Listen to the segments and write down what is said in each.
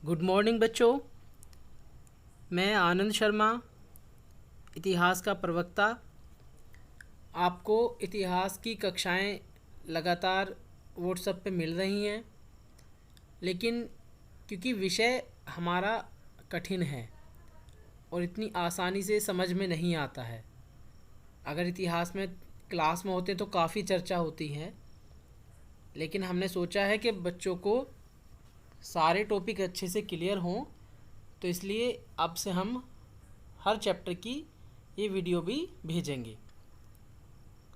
Good morning बच्चों। मैं आनंद शर्मा, इतिहास का प्रवक्ता। आपको इतिहास की कक्षाएं लगातार व्हाट्सएप पे मिल रही हैं, लेकिन क्योंकि विषय हमारा कठिन है और इतनी आसानी से समझ में नहीं आता है। अगर इतिहास में क्लास में होते तो काफ़ी चर्चा होती है, लेकिन हमने सोचा है कि बच्चों को सारे टॉपिक अच्छे से क्लियर हों, तो इसलिए अब से हम हर चैप्टर की ये वीडियो भी भेजेंगे।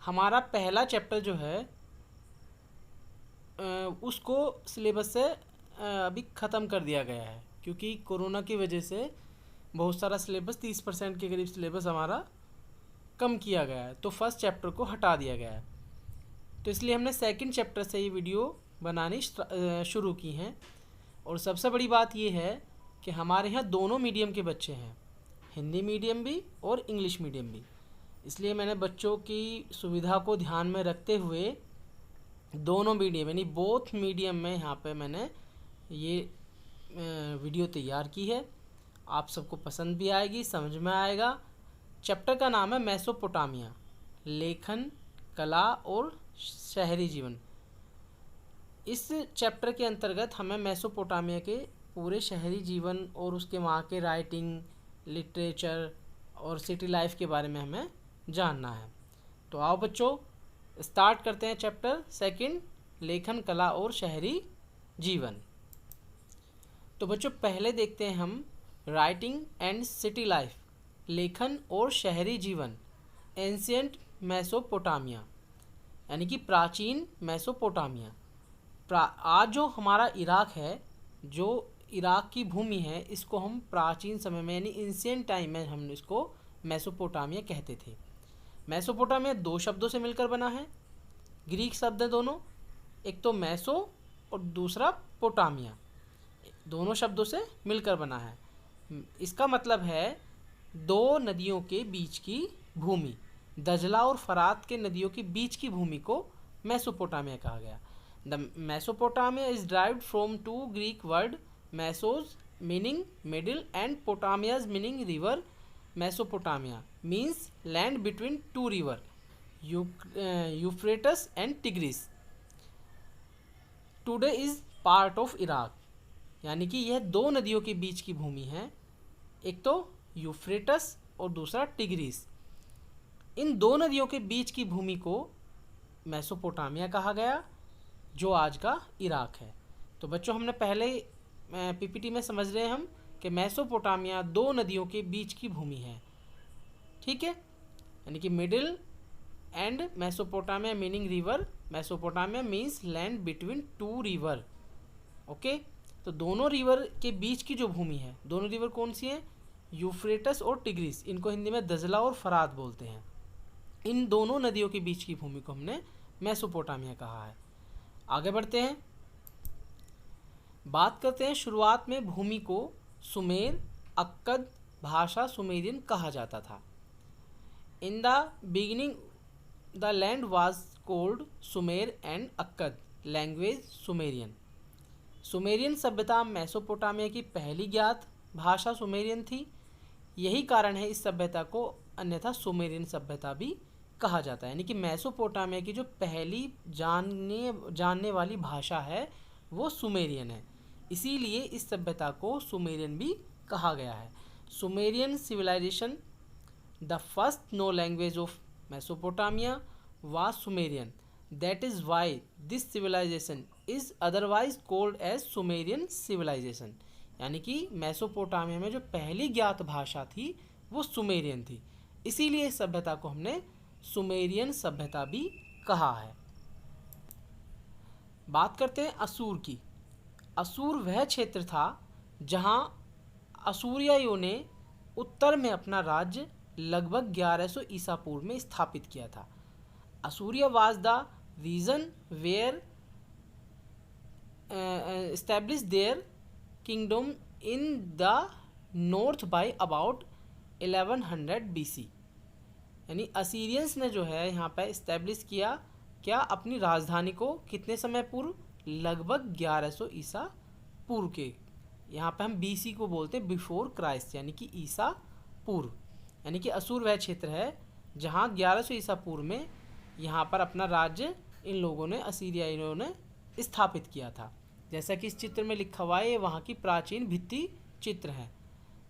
हमारा पहला चैप्टर जो है उसको सिलेबस से अभी ख़त्म कर दिया गया है, क्योंकि कोरोना की वजह से बहुत सारा सिलेबस 30% के करीब सिलेबस हमारा कम किया गया है, तो फर्स्ट चैप्टर को हटा दिया गया है। तो इसलिए हमने सेकंड चैप्टर से ये वीडियो बनानी शुरू की हैं। और सबसे बड़ी बात ये है कि हमारे यहाँ दोनों मीडियम के बच्चे हैं, हिंदी मीडियम भी और इंग्लिश मीडियम भी। इसलिए मैंने बच्चों की सुविधा को ध्यान में रखते हुए दोनों मीडियम यानी बोथ मीडियम में यहाँ पे मैंने ये वीडियो तैयार की है। आप सबको पसंद भी आएगी, समझ में आएगा। चैप्टर का नाम है मेसोपोटामिया, लेखन, कला और शहरी जीवन। इस चैप्टर के अंतर्गत हमें मेसोपोटामिया के पूरे शहरी जीवन और उसके वहाँ के राइटिंग, लिटरेचर और सिटी लाइफ के बारे में हमें जानना है। तो आओ बच्चों, स्टार्ट करते हैं चैप्टर सेकंड, लेखन, कला और शहरी जीवन। तो बच्चों पहले देखते हैं हम राइटिंग एंड सिटी लाइफ, लेखन और शहरी जीवन, एंशियंट मेसोपोटामिया यानी कि प्राचीन मेसोपोटामिया। आज जो हमारा इराक है, जो इराक की भूमि है, इसको हम प्राचीन समय में यानी एंशिएंट टाइम में हम इसको मेसोपोटामिया कहते थे। मेसोपोटामिया दो शब्दों से मिलकर बना है, ग्रीक शब्द है दोनों, एक तो मेसो और दूसरा पोटामिया, दोनों शब्दों से मिलकर बना है। इसका मतलब है दो नदियों के बीच की भूमि, दजला और फरात के नदियों के बीच की भूमि को मेसोपोटामिया कहा गया। The Mesopotamia is derived from two Greek word mesos meaning middle and potamias meaning river. Mesopotamia means land between two river, Euphrates and Tigris. Today is part of Iraq. यानी कि यह दो नदियों के बीच की भूमि है, एक तो यूफ्रेटस और दूसरा टिग्रिस। इन दो नदियों के बीच की भूमि को मेसोपोटामिया कहा गया, जो आज का इराक है। तो बच्चों हमने पहले पीपीटी में समझ रहे हैं हम कि मेसोपोटामिया दो नदियों के बीच की भूमि है, ठीक है। यानी कि middle and Mesopotamia meaning river, Mesopotamia means land between two river. Okay, तो दोनों रिवर के बीच की जो भूमि है, दोनों रिवर कौन सी हैं? यूफ्रेटस और टिग्रिस। इनको हिंदी में दजला और फरात बोलते हैं। इन दोनों नदियों के बीच की भूमि को हमने मेसोपोटामिया कहा है। आगे बढ़ते हैं, बात करते हैं शुरुआत में भूमि को सुमेर, अक्कद भाषा सुमेरियन कहा जाता था। In the beginning the land was called Sumer and Akkad language Sumerian. Sumerian सभ्यता मेसोपोटामिया की पहली ज्ञात भाषा सुमेरियन थी। यही कारण है इस सभ्यता को अन्यथा सुमेरियन सभ्यता भी कहा जाता है। यानी कि मेसोपोटामिया की जो पहली जानने वाली भाषा है वो सुमेरियन है, इसीलिए इस सभ्यता को सुमेरियन भी कहा गया है। Sumerian civilization, the first known language of Mesopotamia was Sumerian, that is why this civilization is otherwise called as Sumerian civilization. यानी कि मेसोपोटामिया में जो पहली ज्ञात भाषा थी वो सुमेरियन थी, इसीलिए इस सभ्यता को हमने सुमेरियन सभ्यता भी कहा है। बात करते हैं असूर की। असूर वह क्षेत्र था जहां असूरियाइयों ने उत्तर में अपना राज्य लगभग 1100 ईसा पूर्व में स्थापित किया था। Assyria was the region where establish their kingdom in the north by about 1100 BC। यानी असीरियंस ने जो है यहाँ पे इस्टेब्लिश किया क्या, अपनी राजधानी को कितने समय पूर्व? लगभग 1100 ईसा पूर्व के यहाँ पे हम BC को बोलते हैं बिफोर क्राइस्ट, यानी कि ईसा पूर्व, यानी कि असुर वह क्षेत्र है जहाँ 1100 ईसा पूर्व में यहाँ पर अपना राज्य इन लोगों ने, असीरियाइयों ने स्थापित किया था। जैसा कि इस चित्र में लिखा हुआ है, ये वहाँ की प्राचीन भित्ति चित्र हैं।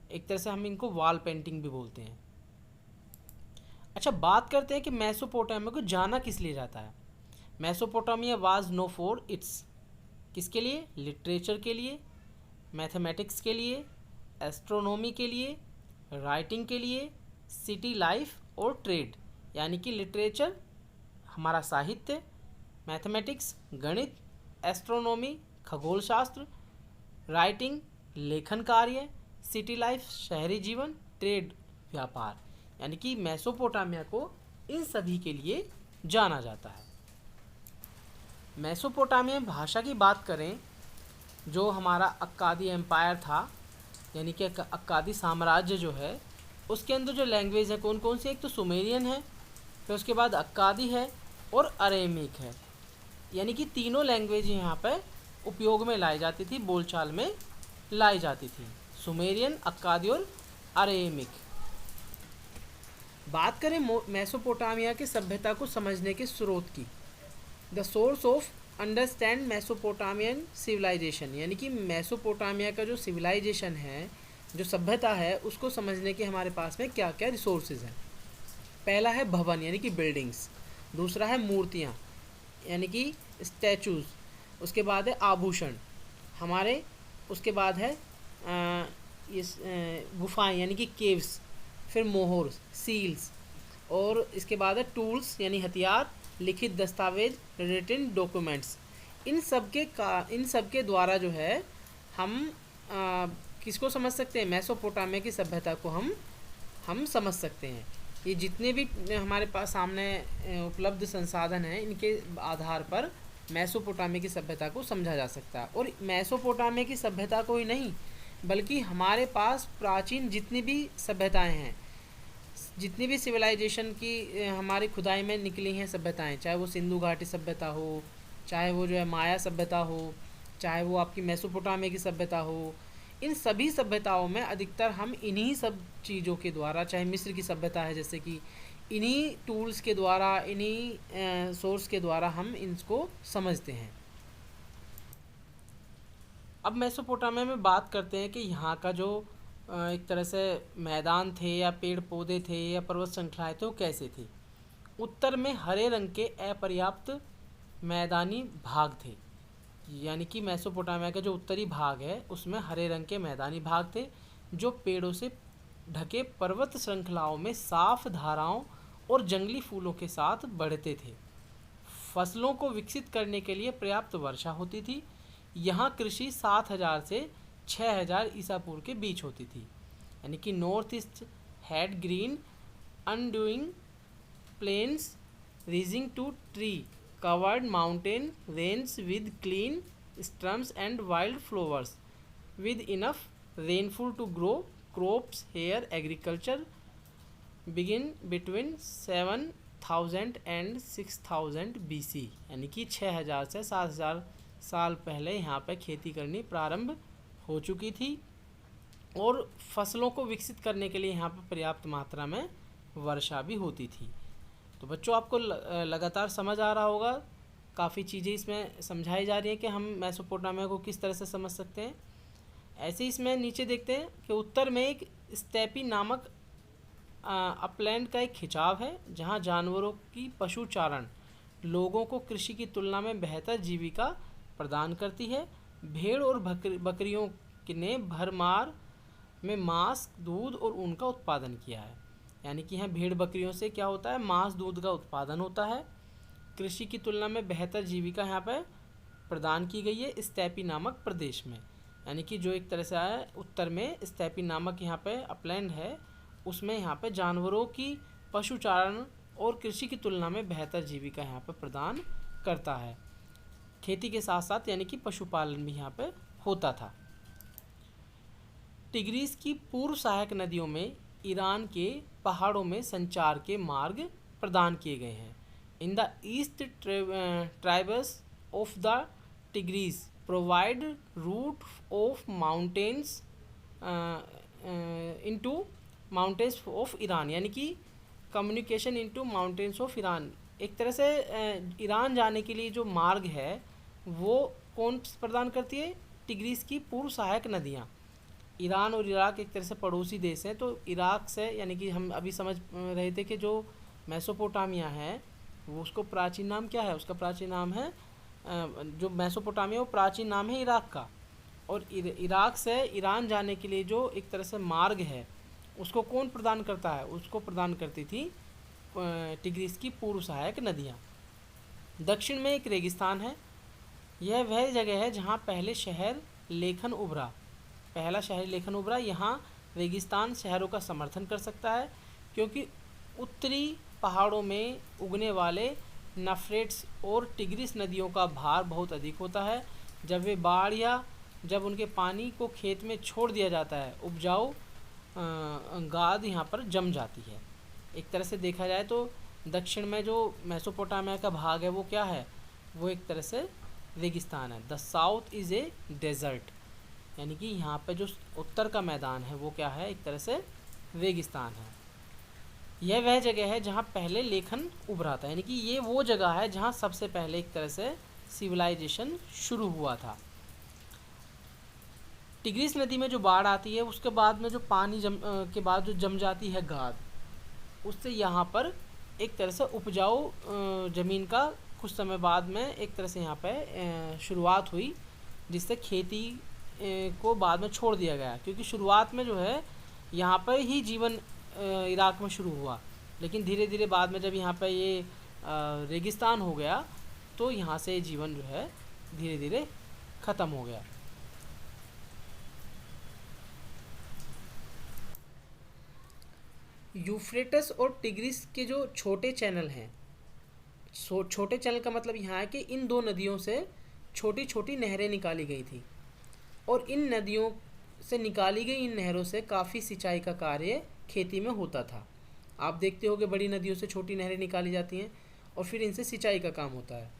एक तरह से हम इनको वॉल पेंटिंग भी बोलते हैं। अच्छा, बात करते हैं कि मेसोपोटामिया को जाना किस लिए जाता है। Mesopotamia was known for its, किसके लिए? लिटरेचर के लिए, मैथमेटिक्स के लिए, एस्ट्रोनॉमी के लिए, राइटिंग के लिए, सिटी लाइफ और ट्रेड, यानी कि लिटरेचर हमारा साहित्य, मैथमेटिक्स गणित, एस्ट्रोनॉमी खगोल शास्त्र, राइटिंग लेखन कार्य, सिटी लाइफ शहरी जीवन, ट्रेड व्यापार, यानी कि मेसोपोटामिया को इन सभी के लिए जाना जाता है। मेसोपोटामिया भाषा की बात करें, जो हमारा अक्कादी एम्पायर था, यानी कि अक्कादी साम्राज्य जो है, उसके अंदर जो लैंग्वेज है कौन कौन सी? एक तो सुमेरियन है, फिर उसके बाद अक्कादी है और अरेमिक है, यानी कि तीनों लैंग्वेज यहाँ पर उपयोग में लाई जाती थी, बोलचाल में लाई जाती थी, सुमेरियन, अक्कादी और अरेमिक। बात करें मेसोपोटामिया की सभ्यता को समझने के स्रोत की, the source of understand Mesopotamian civilization, यानी कि मेसोपोटामिया का जो सिविलाइजेशन है, जो सभ्यता है, उसको समझने के हमारे पास में क्या क्या रिसोर्सेज हैं। पहला है भवन, यानी कि बिल्डिंग्स। दूसरा है मूर्तियाँ, यानी कि स्टैचूज़। उसके बाद है आभूषण हमारे। उसके बाद है इस गुफाएँ, यानी कि केव्स। फिर मोहर, सील्स। और इसके बाद है टूल्स, यानी हथियार, लिखित दस्तावेज, रिटन डॉक्यूमेंट्स। इन सब के द्वारा जो है हम किसको समझ सकते हैं? मेसोपोटामिया की सभ्यता को हम समझ सकते हैं। ये जितने भी हमारे पास सामने उपलब्ध संसाधन हैं, इनके आधार पर मेसोपोटामिया की सभ्यता को समझा जा सकता है। और मेसोपोटामिया की सभ्यता को ही नहीं, बल्कि हमारे पास प्राचीन जितनी भी सभ्यताएं हैं, जितनी भी सिविलाइजेशन की हमारी खुदाई में निकली हैं सभ्यताएं, चाहे वो सिंधु घाटी सभ्यता हो, चाहे वो जो है माया सभ्यता हो, चाहे वो आपकी मेसोपोटामिया की सभ्यता हो, इन सभी सभ्यताओं में अधिकतर हम इन्हीं सब चीज़ों के द्वारा, चाहे मिस्र की सभ्यता है जैसे कि, इन्हीं टूल्स के द्वारा, इन्हीं सोर्स के द्वारा हम इनको समझते हैं। अब मेसोपोटामिया में बात करते हैं कि यहाँ का जो एक तरह से मैदान थे या पेड़ पौधे थे या पर्वत श्रृंखलाएँ थे, वो कैसे थे। उत्तर में हरे रंग के अपर्याप्त मैदानी भाग थे, यानी कि मेसोपोटामिया का जो उत्तरी भाग है उसमें हरे रंग के मैदानी भाग थे, जो पेड़ों से ढके पर्वत श्रृंखलाओं में साफ धाराओं और जंगली फूलों के साथ बढ़ते थे। फसलों को विकसित करने के लिए पर्याप्त वर्षा होती थी। यहाँ कृषि 7000 से 6000 ईसा पूर्व के बीच होती थी, यानी कि north east had green undulating plains rising to tree covered mountain ranges with clean streams and wild flowers with enough rainfall to grow crops. Here agriculture began between 7000 and 6000 BC, यानी कि 6000 से 7000 साल पहले यहाँ पे खेती करनी प्रारंभ हो चुकी थी, और फसलों को विकसित करने के लिए यहाँ पर पर्याप्त मात्रा में वर्षा भी होती थी। तो बच्चों, आपको लगातार समझ आ रहा होगा, काफ़ी चीज़ें इसमें समझाई जा रही हैं कि हम मेसोपोटामिया को किस तरह से समझ सकते हैं। ऐसे ही इसमें नीचे देखते हैं कि उत्तर में एक स्टेपी नामक अपलैंड का एक खिंचाव है, जहां जानवरों की पशुचारण लोगों को कृषि की तुलना में बेहतर जीविका प्रदान करती है। भेड़ और बकरियों ने भरमार में मांस, दूध और ऊन का उत्पादन किया है, यानी कि यहाँ भेड़ बकरियों से क्या होता है? मांस, दूध का उत्पादन होता है। कृषि की तुलना में बेहतर जीविका यहाँ पर प्रदान की गई है स्टेपी नामक प्रदेश में, यानी कि जो एक तरह से है उत्तर में स्टेपी नामक यहाँ पे अपलैंड है, उसमें यहाँ पे जानवरों की पशुचारण और कृषि की तुलना में बेहतर जीविका यहाँ पर प्रदान करता है। खेती के साथ साथ यानी कि पशुपालन भी यहाँ पे होता था। टिग्रीस की पूर्व सहायक नदियों में ईरान के पहाड़ों में संचार के मार्ग प्रदान किए गए हैं। In the east tribes of the Tigris provide route of mountains into mountains of Iran, यानी कि communication into mountains of Iran. एक तरह से ईरान जाने के लिए जो मार्ग है वो कौन प्रदान करती है? टिग्रिस की पूर्व सहायक नदियाँ। ईरान और इराक एक तरह से पड़ोसी देश हैं, तो इराक से, यानी कि हम अभी समझ रहे थे कि जो मेसोपोटामिया है वो उसको प्राचीन नाम क्या है? उसका प्राचीन नाम है जो मेसोपोटामिया वो प्राचीन नाम है इराक का। और इराक से ईरान जाने के लिए जो एक तरह से मार्ग है उसको कौन प्रदान करता है? उसको प्रदान करती थी टिग्रिस की पूर्व सहायक नदियाँ। दक्षिण में एक रेगिस्तान है। यह वह जगह है जहाँ पहला शहर लेखन उभरा। यहाँ रेगिस्तान शहरों का समर्थन कर सकता है क्योंकि उत्तरी पहाड़ों में उगने वाले नफ्रेट्स और टिग्रिस नदियों का भार बहुत अधिक होता है। जब वे बाढ़ या जब उनके पानी को खेत में छोड़ दिया जाता है, उपजाऊ गाद यहाँ पर जम जाती है। एक तरह से देखा जाए तो दक्षिण में जो मेसोपोटामिया का भाग है वो क्या है? वो एक तरह से रेगिस्तान है। The south is a desert, यानी कि यहाँ पे जो उत्तर का मैदान है वो क्या है? एक तरह से रेगिस्तान है। यह वह जगह है जहाँ पहले लेखन उभरा था, यानी कि ये वो जगह है जहाँ सबसे पहले एक तरह से सिविलाइजेशन शुरू हुआ था। टिग्रिस नदी में जो बाढ़ आती है उसके बाद में जो पानी के बाद जो जम जाती है गाद, उससे यहाँ पर एक तरह से उपजाऊ ज़मीन का कुछ समय बाद में एक तरह से यहाँ पे शुरुआत हुई, जिससे खेती को बाद में छोड़ दिया गया। क्योंकि शुरुआत में जो है यहाँ पर ही जीवन इराक में शुरू हुआ, लेकिन धीरे धीरे बाद में जब यहाँ पे ये रेगिस्तान हो गया तो यहाँ से जीवन जो है धीरे धीरे ख़त्म हो गया। यूफ्रेटस और टिग्रिस के जो छोटे चैनल हैं, छोटे चैनल का मतलब यहाँ है कि इन दो नदियों से छोटी छोटी नहरें निकाली गई थी और इन नदियों से निकाली गई इन नहरों से काफ़ी सिंचाई का कार्य खेती में होता था। आप देखते हो कि बड़ी नदियों से छोटी नहरें निकाली जाती हैं और फिर इनसे सिंचाई का काम होता है।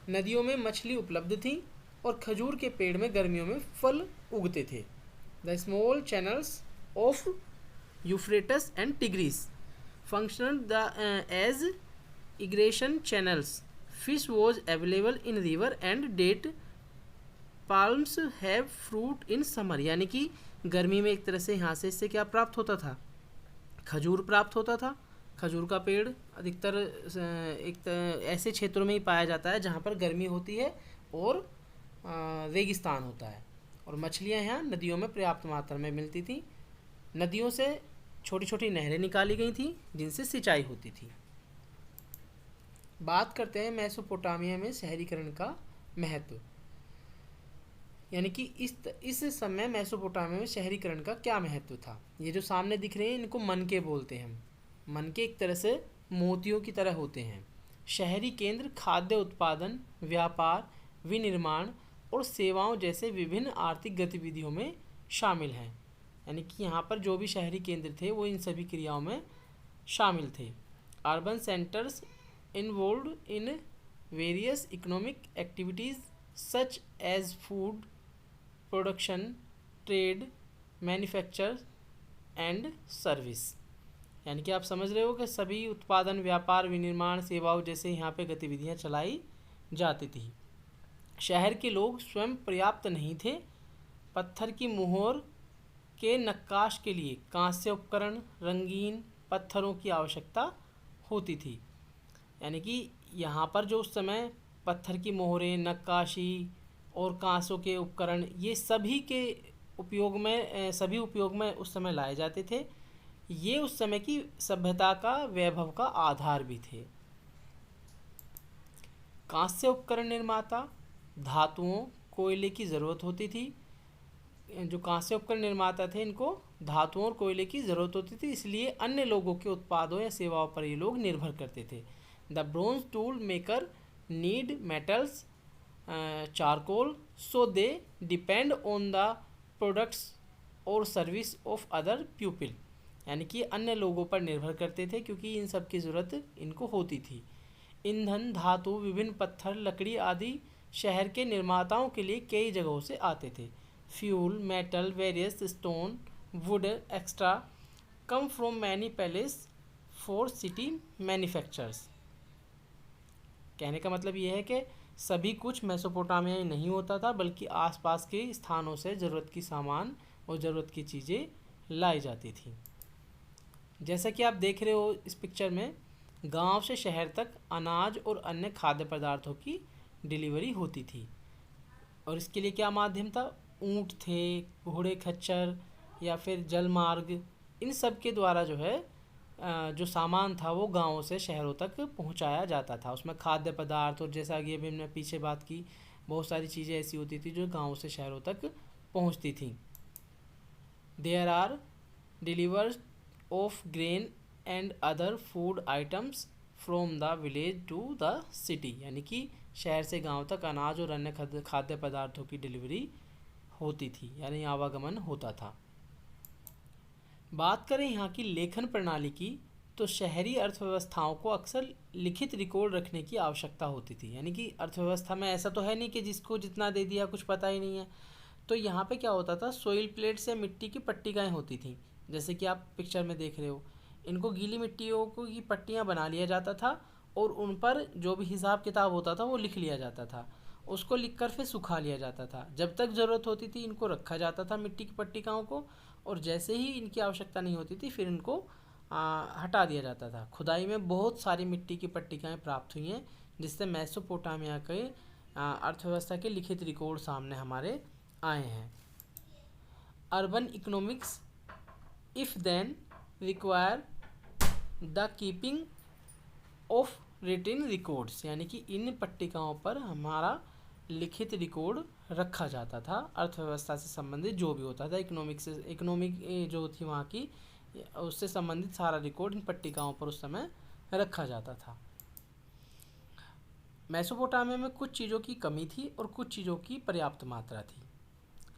नदियों में मछली उपलब्ध थी और खजूर के पेड़ में गर्मियों में फल उगते थे। The small channels of Euphrates and Tigris functioned as irrigation channels. Fish was available in river and date palms have fruit in summer, यानी कि गर्मी में एक तरह से यहाँ से इससे क्या प्राप्त होता था? खजूर प्राप्त होता था। खजूर का पेड़ अधिकतर ऐसे क्षेत्रों में ही पाया जाता है जहाँ पर गर्मी होती है और रेगिस्तान होता है। और मछलियाँ यहाँ नदियों में पर्याप्त मात्रा में मिलती थी। नदियों से छोटी छोटी नहरें निकाली गई थी जिनसे सिंचाई होती थी। बात करते हैं मेसोपोटामिया में शहरीकरण का महत्व, यानी कि इस समय मेसोपोटामिया में शहरीकरण का क्या महत्व था। ये जो सामने दिख रहे हैं इनको मनके बोलते हैं। मनके एक तरह से मोतियों की तरह होते हैं। शहरी केंद्र खाद्य उत्पादन, व्यापार, विनिर्माण और सेवाओं जैसे विभिन्न आर्थिक गतिविधियों में शामिल हैं। यानी कि यहाँ पर जो भी शहरी केंद्र थे वो इन सभी क्रियाओं में शामिल थे। Urban centres involved in various economic activities such as food production, trade, manufacture and service. यानी कि आप समझ रहे हो कि सभी उत्पादन, व्यापार, विनिर्माण, सेवाओं जैसे यहाँ पे गतिविधियाँ चलाई जाती थी। शहर के लोग स्वयं पर्याप्त नहीं थे। पत्थर की मोहर के नक्काश के लिए कांस्य उपकरण, रंगीन पत्थरों की आवश्यकता होती थी। यानी कि यहाँ पर जो उस समय पत्थर की मोहरें, नक्काशी और कांसों के उपकरण, ये सभी उपयोग में उस समय लाए जाते थे। ये उस समय की सभ्यता का, वैभव का आधार भी थे। कांस्य उपकरण निर्माता, धातुओं, कोयले की ज़रूरत होती थी। जो कांस्य उपकरण निर्माता थे इनको धातुओं और कोयले की ज़रूरत होती थी, इसलिए अन्य लोगों के उत्पादों या सेवाओं पर ये लोग निर्भर करते थे। The bronze tool maker need metals, charcoal, so they depend on the products और सर्विस ऑफ अदर पीपल। यानी कि अन्य लोगों पर निर्भर करते थे क्योंकि इन सब की ज़रूरत इनको होती थी। ईंधन, धातु, विभिन्न पत्थर, लकड़ी आदि शहर के निर्माताओं के लिए कई जगहों से आते थे। Fuel, metal, various stone, would extra come from many palace for city manufacturers. कहने का मतलब ये है कि सभी कुछ मेसोपोटामिया में नहीं होता था, बल्कि आसपास के स्थानों से ज़रूरत की सामान और ज़रूरत की चीज़ें लाई जाती थी। जैसा कि आप देख रहे हो इस पिक्चर में, गांव से शहर तक अनाज और अन्य खाद्य पदार्थों की डिलीवरी होती थी। और इसके लिए क्या माध्यम था? ऊंट थे, घोड़े, खच्चर या फिर जलमार्ग, इन सब के द्वारा जो है जो सामान था वो गांवों से शहरों तक पहुंचाया जाता था। उसमें खाद्य पदार्थ और जैसा कि अभी हमने पीछे बात की, बहुत सारी चीज़ें ऐसी होती थी जो गांवों से शहरों तक पहुंचती थी। There are deliveries of grain and other food items from the village to the city, यानी कि शहर से गांव तक अनाज और अन्य खाद्य पदार्थों की डिलीवरी होती थी, यानी आवागमन होता था। बात करें यहाँ की लेखन प्रणाली की, तो शहरी अर्थव्यवस्थाओं को अक्सर लिखित रिकॉर्ड रखने की आवश्यकता होती थी। यानी कि अर्थव्यवस्था में ऐसा तो है नहीं कि जिसको जितना दे दिया कुछ पता ही नहीं है। तो यहाँ पे क्या होता था, सोइल प्लेट से मिट्टी की पट्टिकाएँ होती थी, जैसे कि आप पिक्चर में देख रहे हो। इनको गीली मिट्टियों को की पट्टियाँ बना लिया जाता था और उन पर जो भी हिसाब किताब होता था वो लिख लिया जाता था। उसको लिखकर फिर सुखा लिया जाता था। जब तक ज़रूरत होती थी इनको रखा जाता था मिट्टी की पट्टिकाओं को, और जैसे ही इनकी आवश्यकता नहीं होती थी फिर इनको हटा दिया जाता था। खुदाई में बहुत सारी मिट्टी की पट्टिकाएँ प्राप्त हुई हैं, जिससे मेसोपोटामिया के अर्थव्यवस्था के लिखित रिकॉर्ड सामने हमारे आए हैं। Urban economics if then require the keeping of written records, यानी कि इन पट्टिकाओं पर हमारा लिखित रिकॉर्ड रखा जाता था। अर्थव्यवस्था से संबंधित जो भी होता था, इकोनॉमिक जो थी वहाँ की, उससे संबंधित सारा रिकॉर्ड इन पट्टिकाओं पर उस समय रखा जाता था। मेसोपोटामिया में कुछ चीज़ों की कमी थी और कुछ चीज़ों की पर्याप्त मात्रा थी।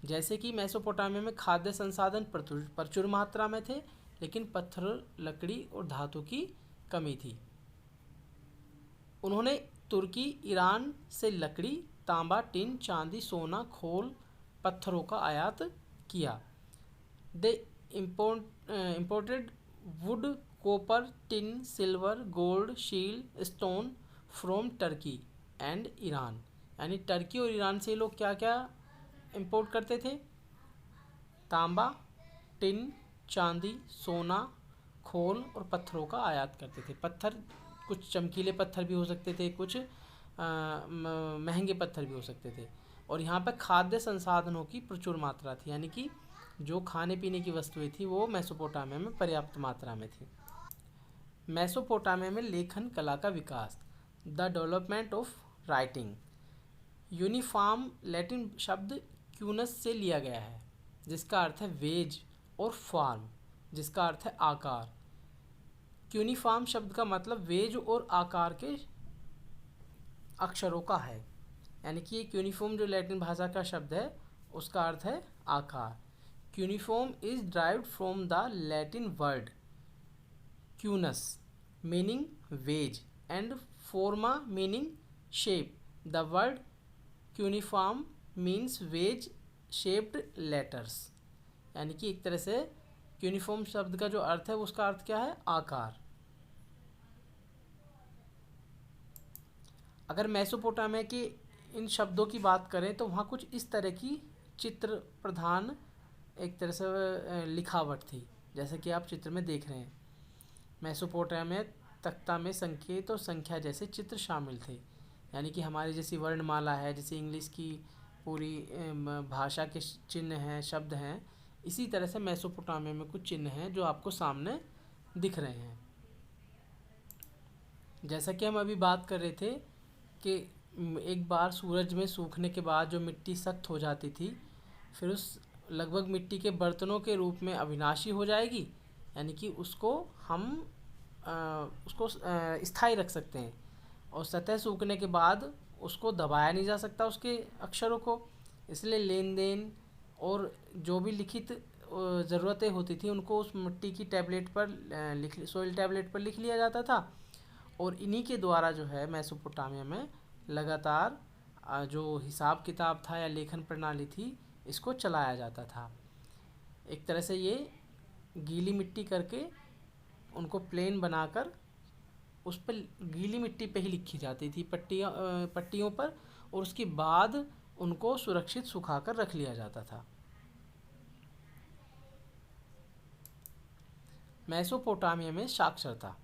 जैसे कि मेसोपोटामिया में खाद्य संसाधन प्रचुर मात्रा में थे, लेकिन पत्थर, लकड़ी और धातु की कमी थी। उन्होंने तुर्की, ईरान से लकड़ी, तांबा, टिन, चांदी, सोना, खोल, पत्थरों का आयात किया। They imported wood, copper, tin, silver, gold, shell, stone from Turkey and Iran, यानी टर्की और ईरान से लोग क्या क्या इंपोर्ट करते थे? तांबा, टिन, चांदी, सोना, खोल और पत्थरों का आयात करते थे। पत्थर कुछ चमकीले पत्थर भी हो सकते थे, कुछ महंगे पत्थर भी हो सकते थे। और यहाँ पर खाद्य संसाधनों की प्रचुर मात्रा थी, यानी कि जो खाने पीने की वस्तुएं थी वो मेसोपोटामिया में पर्याप्त मात्रा में थी। मेसोपोटामिया में लेखन कला का विकास, the development of writing. Uniform Latin शब्द क्यूनस से लिया गया है, जिसका अर्थ है वेज, और फॉर्म, जिसका अर्थ है आकार। क्यूनिफॉर्म शब्द का मतलब वेज और आकार के अक्षरों का है, यानी कि क्यूनिफॉर्म जो लैटिन भाषा का शब्द है उसका अर्थ है आकार। Cuneiform is derived from the Latin word cuneus meaning wedge and forma meaning shape. The word cuneiform means wedge shaped letters, यानी कि एक तरह से क्यूनिफॉर्म शब्द का जो अर्थ है उसका अर्थ क्या है? आकार। अगर मेसोपोटामिया के इन शब्दों की बात करें तो वहाँ कुछ इस तरह की चित्र प्रधान एक तरह से लिखावट थी, जैसे कि आप चित्र में देख रहे हैं। मेसोपोटामिया तख्ता में संकेत और संख्या जैसे चित्र शामिल थे, यानी कि हमारी जैसी वर्णमाला है, जैसे इंग्लिश की पूरी भाषा के चिन्ह हैं, शब्द हैं, इसी तरह से मेसोपोटामिया में कुछ चिन्ह हैं जो आपको सामने दिख रहे हैं। जैसा कि हम अभी बात कर रहे थे कि एक बार सूरज में सूखने के बाद जो मिट्टी सख्त हो जाती थी, फिर उस लगभग मिट्टी के बर्तनों के रूप में अविनाशी हो जाएगी, यानी कि उसको हम उसको स्थायी रख सकते हैं। और सतह सूखने के बाद उसको दबाया नहीं जा सकता उसके अक्षरों को, इसलिए लेन देन और जो भी लिखित ज़रूरतें होती थी उनको उस मिट्टी की टैबलेट पर सोइल टैबलेट पर लिख लिया जाता था। और इन्हीं के द्वारा जो है मेसोपोटामिया में लगातार जो हिसाब किताब था या लेखन प्रणाली थी, इसको चलाया जाता था। एक तरह से ये गीली मिट्टी करके उनको प्लेन बनाकर उस पर गीली मिट्टी पे ही लिखी जाती थी पट्टियों पर, और उसके बाद उनको सुरक्षित सुखाकर रख लिया जाता था। मेसोपोटामिया में साक्षरता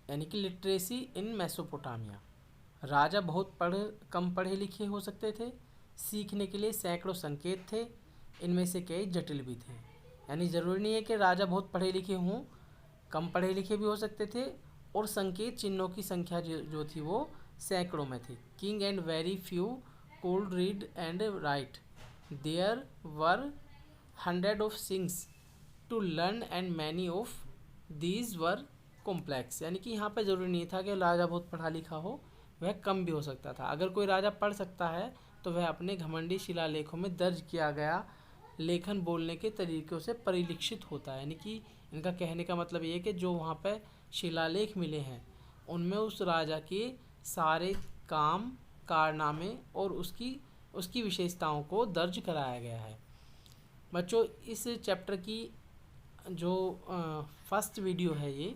यानी कि लिटरेसी इन मेसोपोटामिया। राजा बहुत कम पढ़े लिखे हो सकते थे। सीखने के लिए सैकड़ों संकेत थे, इनमें से कई जटिल भी थे। यानी ज़रूरी नहीं है कि राजा बहुत पढ़े लिखे हों, कम पढ़े लिखे भी हो सकते थे, और संकेत चिन्हों की संख्या जो थी वो सैकड़ों में थी। King and very few could read and write, there were 100 of things to learn and many of these were complex. यानी कि यहाँ पर ज़रूरी नहीं था कि राजा बहुत पढ़ा लिखा हो, वह कम भी हो सकता था। अगर कोई राजा पढ़ सकता है तो वह अपने घमंडी शिलालेखों में दर्ज किया गया लेखन बोलने के तरीक़ों से परिलक्षित होता है। यानी कि इनका कहने का मतलब ये है कि जो वहाँ पर शिलालेख मिले हैं उनमें उस राजा के सारे काम कारनामे और उसकी विशेषताओं को दर्ज कराया गया है। बच्चों, इस चैप्टर की जो फर्स्ट वीडियो है ये,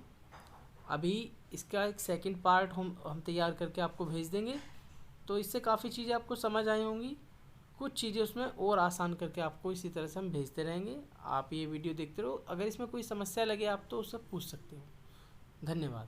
अभी इसका एक सेकंड पार्ट हम तैयार करके आपको भेज देंगे। तो इससे काफ़ी चीज़ें आपको समझ आई होंगी। कुछ चीज़ें उसमें और आसान करके आपको इसी तरह से हम भेजते रहेंगे। आप ये वीडियो देखते रहो। अगर इसमें कोई समस्या लगे आप तो उससे पूछ सकते हो। धन्यवाद।